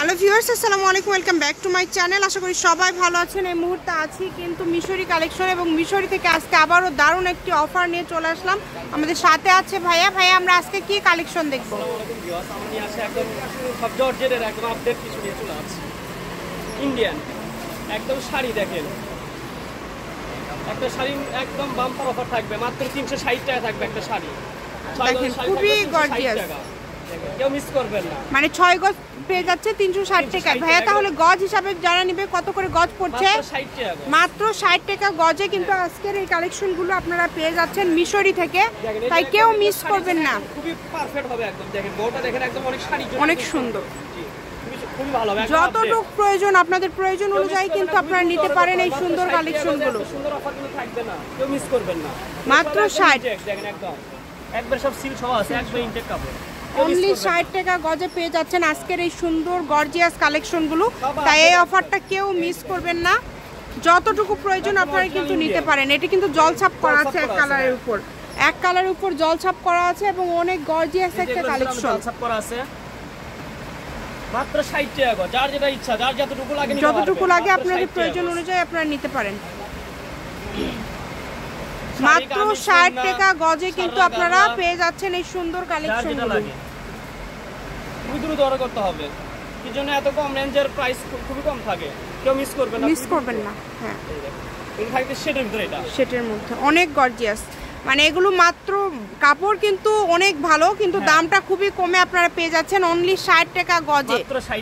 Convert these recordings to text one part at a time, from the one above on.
Hello viewers, আসসালামু আলাইকুম, welcome back to my channel. আশা করি সবাই ভালো আছেন। এই মুহূর্তে আছি কিন্তু মিশরি কালেকশন এবং মিশরি থেকে আজকে আবারও দারুণ একটি অফার নিয়ে চলে আসলাম। আমাদের সাথে আছে ভাইয়া। ভাইয়া, আমরা আজকে কি কালেকশন দেখবো? ইন্ডিয়ান একদম শাড়ি দেখেন, একটা শাড়ি একদম বাম্পার অফার থাকবে, মাত্র 360 টাকা থাকবে একটা শাড়ি। দেখেন খুবই গর্জিয়াস, কেউ মিস করবেন না। মানে 6 গজ পেয়ে যাচ্ছে 360 টাকা। ভাইয়া, তাহলে গজ হিসাবে যারা নিবে কত করে গজ পড়ছে? মাত্র 60 টাকা গজে কিন্তু আজকের এই কালেকশনগুলো আপনারা পেয়ে যাচ্ছেন মিশরি থেকে, তাই কেউ মিস করবেন না। খুবই পারফেক্ট হবে একদম। দেখেন বউটা দেখেন, একদম অনেক শাড়ি, অনেক সুন্দর। খুবই ভালো হবে। যতটুকু প্রয়োজন আপনাদের প্রয়োজন অনুযায়ী কিন্তু আপনারা নিতে পারেন এই সুন্দর কালেকশনগুলো। সুন্দর অফার কিন্তু থাকবে না, কেউ মিস করবেন না। মাত্র 60। দেখেন একদম একবার সব সিল সহ আছে, একবার ইনটেক কাপড়। অনলি 60 টাকা গজে পেয়ে যাচ্ছেন আজকের এই সুন্দর গর্জিয়াস কালেকশনগুলো, তাই এই অফারটা কেউ মিস করবেন না। যতটুকু প্রয়োজন আপনারা কিন্তু নিতে পারেন। এটি কিন্তু জলছাপ করা আছে এক কালারের উপর, এক কালারের উপর জলছাপ করা আছে এবং অনেক গর্জিয়াস একটা কালেকশন। জলছাপ করা আছে মাত্র 60 টাকা গজ। যার যেটা ইচ্ছা, যার যতটুকু লাগে, যতটুকু লাগে আপনাদের প্রয়োজন অনুযায়ী আপনারা নিতে পারেন। মাত্র 60 টাকা গজে কিন্তু আপনারা পেয়ে যাচ্ছেন এই সুন্দর কালেকশনগুলো। খুবই দ্রুত অর্ডার করতে হবে, কি জন্য এত কম রেঞ্জের প্রাইস খুবই কম থাকে, কেউ মিস করবেন না। মিস করবেন না। হ্যাঁ, এটা থাকে সেটের ভিতরে, এটা সেটের মধ্যে অনেক গর্জিয়াস। মানে এগুলো মাত্র কাপড় কিন্তু অনেক ভালো, কিন্তু দামটা খুবই কমে আপনারা পেয়ে যাচ্ছেন অনলি 60 টাকা গজে।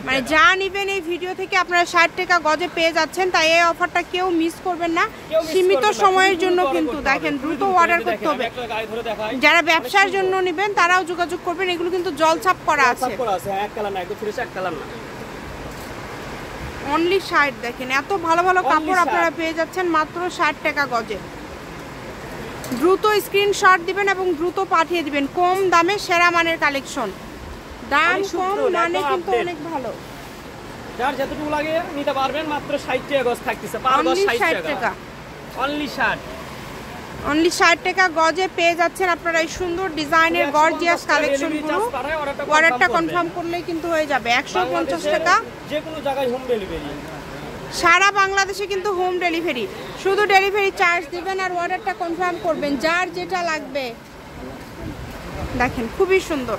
মানে যা নিবেন এই ভিডিও থেকে আপনারা 60 টাকা গজে পেয়ে যাচ্ছেন, তাই এই অফারটা কেউ মিস করবেন না। সীমিত সময়ের জন্য কিন্তু দেখেন দ্রুত অর্ডার করতে হবে। যারা ব্যবসার জন্য নেবেন তারাও যোগাযোগ করবেন। এগুলো কিন্তু জলছাপ করা আছে, এক কালার না, একদম ফ্রেশ এক কালার না। অনলি 60। দেখেন এত ভালো ভালো কাপড় আপনারা পেয়ে যাচ্ছেন মাত্র 60 টাকা গজে। দ্রুত স্ক্রিনশট দিবেন এবং দ্রুত পাঠিয়ে দিবেন। কম দামে সেরা মানের কালেকশন, দাম কম মানে কিন্তু অনেক ভালো। যার যতটুকু লাগে নিতে পারবেন। মাত্র 60 টাকা গজ থাকতেছে, পার গজ 60 টাকা। অনলি 60, অনলি 60 টাকা গজে পেয়ে যাচ্ছেন আপনারা এই সুন্দর ডিজাইনের গর্জিয়াস কালেকশনগুলো। অর্ডারটা কনফার্ম করলেই কিন্তু হয়ে যাবে। 150 টাকা, যে কোনো জায়গায় হোম ডেলিভারি, সারা বাংলাদেশে কিন্তু হোম ডেলিভারি। শুধু ডেলিভারি চার্জ দিবেন আর অর্ডারটা কনফার্ম করবেন, যার যেটা লাগবে। দেখেন খুবই সুন্দর।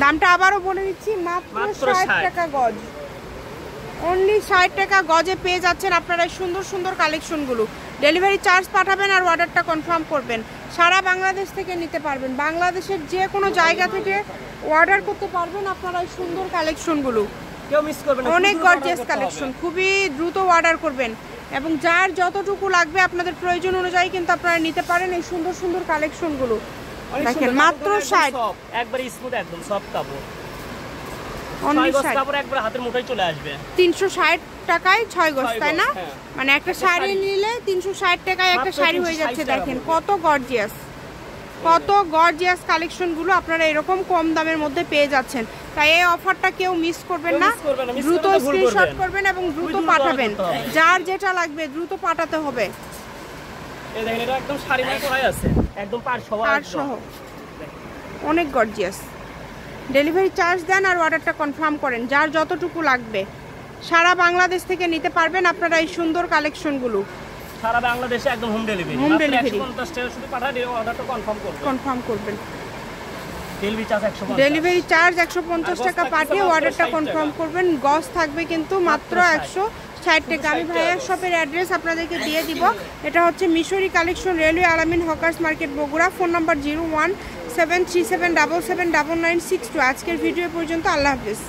দামটা আবারও বলে দিচ্ছি, মাত্র 60 টাকা গজ। অনলি 60 টাকা গজে পেয়ে যাচ্ছেন আপনারা এই সুন্দর সুন্দর কালেকশনগুলো। ডেলিভারি চার্জ পাঠাবেন আর অর্ডারটা কনফার্ম করবেন। সারা বাংলাদেশ থেকে নিতে পারবেন, বাংলাদেশের যে কোনো জায়গা থেকে অর্ডার করতে পারবেন আপনারা এই সুন্দর কালেকশনগুলো। কেউ মিস করবেন না, অনেক গর্জিয়াস কালেকশন। খুবই দ্রুত অর্ডার করবেন এবং যার যতটুকু লাগবে আপনাদের প্রয়োজন অনুযায়ী কিন্তু আপনারা নিতে পারেন এই সুন্দর সুন্দর কালেকশনগুলো। দেখেন মাত্র 60, একবারে স্মুথ, একদম সফট কাপড়। অনলি 60 কাপড় একবার হাতের মুঠোয় চলে আসবে। 360 টাকায় 6 গজ, তাই না? মানে একটা শাড়ি নিলে 360 টাকায় একটা শাড়ি হয়ে যাচ্ছে। দেখেন কত গর্জিয়াস, কত গর্জিয়াস কালেকশনগুলো আপনারা এরকম কম দামের মধ্যে পেয়ে যাচ্ছেন। তাই এই অফারটা কেউ মিস করবেন না। দ্রুত স্ক্রিনশট করবেন এবং দ্রুত পাঠাবেন। যার যেটা লাগবে দ্রুত পাঠাতে হবে। এই দেখেন এটা একদম শাড়ি মানে করাই আছে, একদম পার সহ অনেক গর্জিয়াস। ডেলিভারি চার্জ দেন আর অর্ডারটা কনফার্ম করেন, যার যতটুকু লাগবে। সারা বাংলাদেশ থেকে নিতে পারবেন আপনারা এই সুন্দর কালেকশনগুলো। সারা বাংলাদেশে একদম হোম ডেলিভারি। হোম ডেলিভারি 150 টাকা শুধু পাঠালে অর্ডারটা কনফার্ম করবেন। ডেলিভারি চার্জ 150 টাকা পাঠিয়ে অর্ডারটা কনফার্ম করবেন। গজ থাকবে কিন্তু মাত্র 160 টাকা। আমি ভাইয়ার শপের অ্যাড্রেস আপনাদেরকে দিয়ে দিব। এটা হচ্ছে মিশরি কালেকশন, রেলওয়ে আলামিন hawkers market, Bogura. Phone number 01737779962। আজকের ভিডিও পর্যন্ত। আল্লাহ হাফেজ।